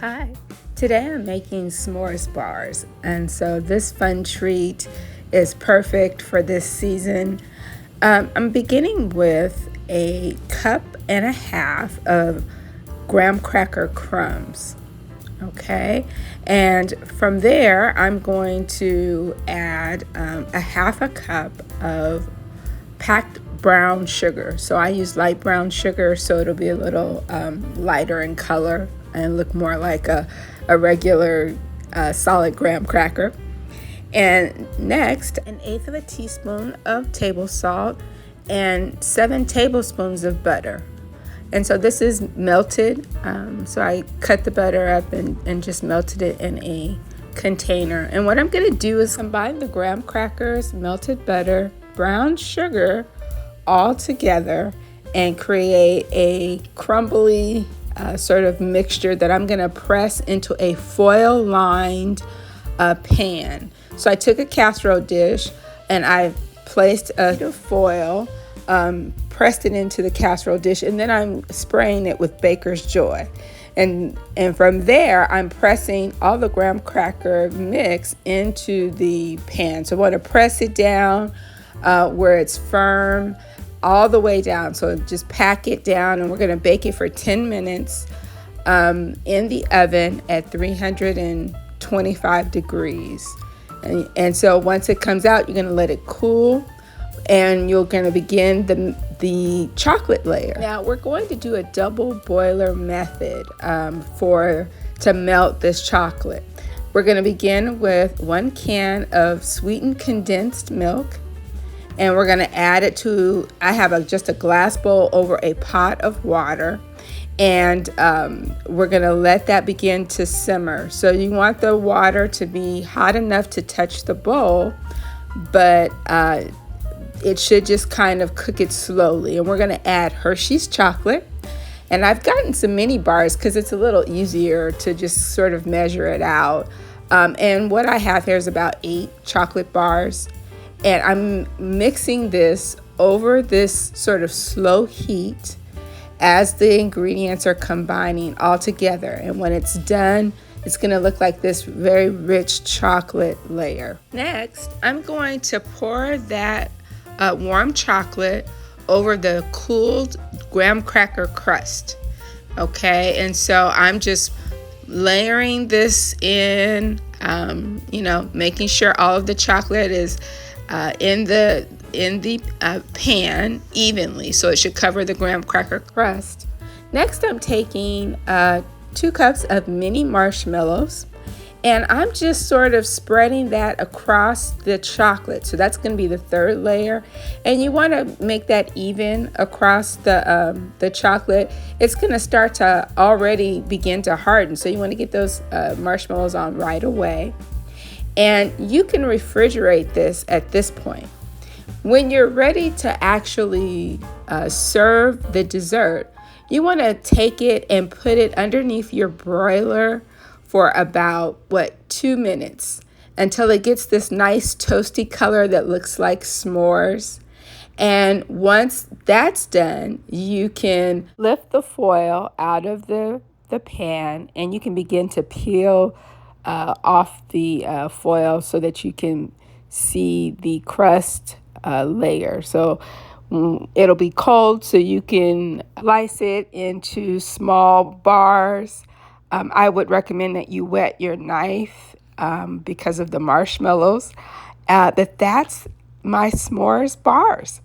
Hi, today I'm making s'mores bars, and so this fun treat is perfect for this season. I'm beginning with a cup and a half of graham cracker crumbs, okay? And from there, I'm going to add a half a cup of packed brown sugar. So I use light brown sugar, so it'll be a little lighter in color and look more like a regular solid graham cracker. And next, 1/8 of a teaspoon of table salt and 7 tablespoons of butter. And so this is melted. So I cut the butter up and just melted it in a container. And what I'm going to do is combine the graham crackers, melted butter, brown sugar all together and create a crumbly sort of mixture that I'm going to press into a foil-lined pan. So I took a casserole dish and I placed a foil, pressed it into the casserole dish, and then I'm spraying it with Baker's Joy. And from there, I'm pressing all the graham cracker mix into the pan. So I want to press it down where it's firm, all the way down. So just pack it down, and we're going to bake it for 10 minutes in the oven at 325 degrees. And so once it comes out, you're going to let it cool, and you're going to begin the chocolate layer. Now we're going to do a double boiler method to melt this chocolate. We're going to begin with 1 can of sweetened condensed milk, and we're going to add it to, I have just a glass bowl over a pot of water, and we're going to let that begin to simmer. So you want the water to be hot enough to touch the bowl, but it should just kind of cook it slowly. And we're going to add Hershey's chocolate. And I've gotten some mini bars because it's a little easier to just sort of measure it out. And what I have here is about 8 chocolate bars. And I'm mixing this over this sort of slow heat as the ingredients are combining all together. And when it's done, it's going to look like this very rich chocolate layer. Next, I'm going to pour that warm chocolate over the cooled graham cracker crust. Okay, and so I'm just layering this in, making sure all of the chocolate is in the pan evenly, so it should cover the graham cracker crust. Next, I'm taking 2 cups of mini marshmallows, and I'm just sort of spreading that across the chocolate. So that's going to be the 3rd layer, and you want to make that even across the chocolate. It's going to start to already begin to harden, so you want to get those marshmallows on right away. And you can refrigerate this at this point. When you're ready to actually serve the dessert, you want to take it and put it underneath your broiler for about 2 minutes until it gets this nice toasty color that looks like s'mores. And once that's done, you can lift the foil out of the pan, and you can begin to peel off the foil so that you can see the crust layer. So it'll be cold, so you can slice it into small bars. I would recommend that you wet your knife because of the marshmallows. That's my s'mores bars.